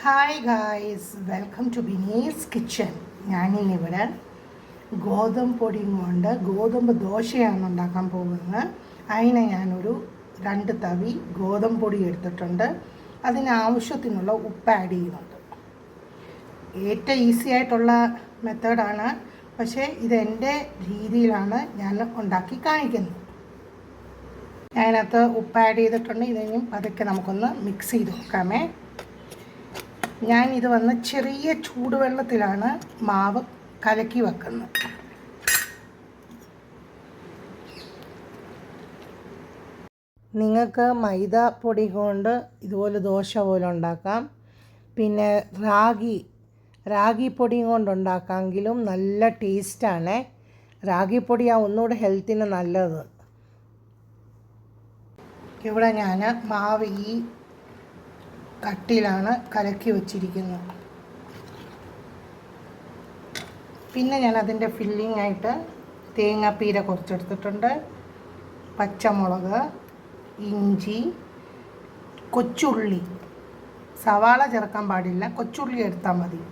Hi guys, welcome to Bini's kitchen. ഞാനിന്നിവിടെ ഗോതമ്പ് പൊടിയും കൊണ്ട് ഗോതമ്പ് ദോശയാണ് ഉണ്ടാക്കാൻ പോകുന്നത്. അതിന് ഞാനൊരു 2 തവി ഗോതമ്പ് പൊടി എടുത്തിട്ടുണ്ട്. അതിനാവശ്യത്തിനുള്ള ഉപ്പ് ആഡ് ചെയ്യുന്നുണ്ട്. ഏറ്റവും ഈസി ആയിട്ടുള്ള മെത്തേഡാണ്, പക്ഷേ ഇതെൻ്റെ രീതിയിലാണ് ഞാൻ ഉണ്ടാക്കി കാണിക്കുന്നത്. അതിനകത്ത് ഉപ്പ് ആഡ് ചെയ്തിട്ടുണ്ട്. ഇതിനും പതുക്കെ നമുക്കൊന്ന് മിക്സ് ചെയ്ത് നോക്കാമേ. ഞാൻ ഇത് ചെറിയ ചൂടുവെള്ളത്തിലാണ് മാവ് കലക്കി വെക്കുന്നത്. നിങ്ങൾക്ക് മൈദാപ്പൊടി കൊണ്ട് ഇതുപോലെ ദോശ പോലെ ഉണ്ടാക്കാം. പിന്നെ റാഗി പൊടിയും കൊണ്ടുണ്ടാക്കാമെങ്കിലും നല്ല ടേസ്റ്റാണ്. റാഗിപ്പൊടിയാണ് ഒന്നുകൂടെ ഹെൽത്തിന് നല്ലത്. ഇവിടെ ഞാൻ മാവ് ഈ കട്ടിയിലാണ് കലക്കി വച്ചിരിക്കുന്നത്. പിന്നെ ഞാൻ അതിൻ്റെ ഫില്ലിംഗ് ആയിട്ട് തേങ്ങാപ്പീര കുറച്ചെടുത്തിട്ടുണ്ട്, പച്ചമുളക്, ഇഞ്ചി, കൊച്ചുള്ളി. സവാള ചേർക്കാൻ പാടില്ല, കൊച്ചുള്ളി എടുത്താൽ മതി.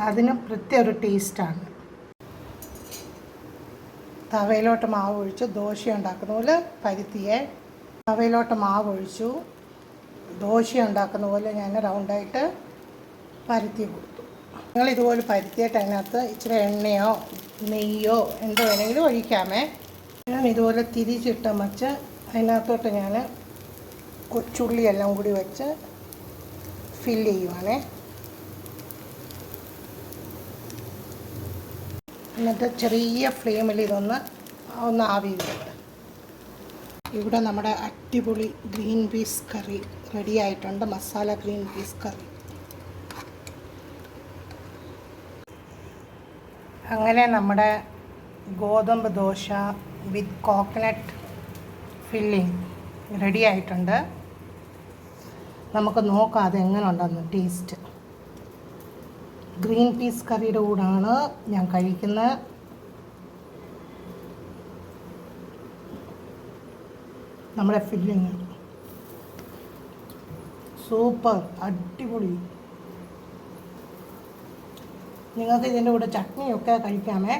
അതിന് പ്രത്യേക ഒരു ടേസ്റ്റാണ്. തവയിലോട്ട് മാവ് ഒഴിച്ച് ദോശ ഉണ്ടാക്കുന്ന പോലെ തവയിലോട്ട് മാവ് ഒഴിച്ചു ദോശ ഉണ്ടാക്കുന്ന പോലെ ഞാൻ റൗണ്ടായിട്ട് പരത്തി കൊടുത്തു. നിങ്ങൾ ഇതുപോലെ പരത്തിയിട്ട് അതിനകത്ത് ഇച്ചിരി എണ്ണയോ നെയ്യോ എന്തോ വേണമെങ്കിലും ഒഴിക്കാമേ. ഞാൻ ഇതുപോലെ തിരിച്ചിട്ട് വെച്ച് അതിനകത്തോട്ട് ഞാൻ കൊച്ചുള്ളി എല്ലാം കൂടി വെച്ച് ഫില്ല് ചെയ്യുവാണേ. എന്നിട്ട് ചെറിയ ഫ്ലെയിമിൽ ഒന്ന് ആവി വരും. ഇവിടെ നമ്മുടെ അടിപൊളി ഗ്രീൻ പീസ് കറി റെഡി ആയിട്ടുണ്ട്. മസാല ഗ്രീൻ പീസ് കറി. അങ്ങനെ നമ്മുടെ ഗോതമ്പ് ദോശ വിത്ത് കോക്കനട്ട് ഫില്ലിംഗ് റെഡി ആയിട്ടുണ്ട്. നമുക്ക് നോക്കാം അതെങ്ങനെ ഉണ്ടെന്ന് ടേസ്റ്റ്. ഗ്രീൻ പീസ് കറിയുടെ കൂടാണ് ഞാൻ കഴിക്കുന്നത്. നമ്മുടെ ഫില്ലിങ് സൂപ്പർ, അടിപൊളി. നിങ്ങൾക്ക് ഇതിൻ്റെ കൂടെ ചട്നിയൊക്കെ കഴിക്കാമേ.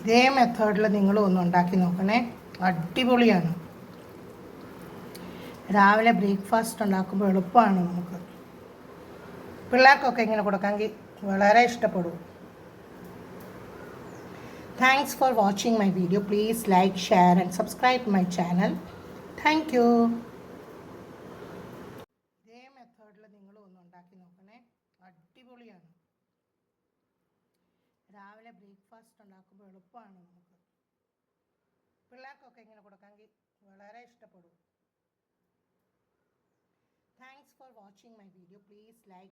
ഇതേ മെത്തേഡിൽ നിങ്ങളും ഒന്ന് ഉണ്ടാക്കി നോക്കണേ, അടിപൊളിയാണ്. രാവിലെ ബ്രേക്ക്ഫാസ്റ്റ് ഉണ്ടാക്കുമ്പോൾ എളുപ്പമാണ് നമുക്ക്. പിള്ളേർക്കൊക്കെ ഇങ്ങനെ കൊടുക്കാമെങ്കിൽ വളരെ ഇഷ്ടപ്പെടും. Thanks for watching my video. Please like, share and subscribe my channel. Thank you. ഇതേ മെത്തേഡിൽ നിങ്ങളും ഒന്ന് ഉണ്ടാക്കി നോക്കണേ, അടിപൊളിയാണ്. രാവിലെ ബ്രേക്ക്ഫാസ്റ്റ് ഉണ്ടാക്കുമ്പോൾ എളുപ്പമാണ് നമുക്ക്. പിള്ളേർക്കൊക്കെ ഇങ്ങനെ കൊടുക്കാമെങ്കിൽ വളരെ ഇഷ്ടപ്പെടും. Thanks for watching my video. Please like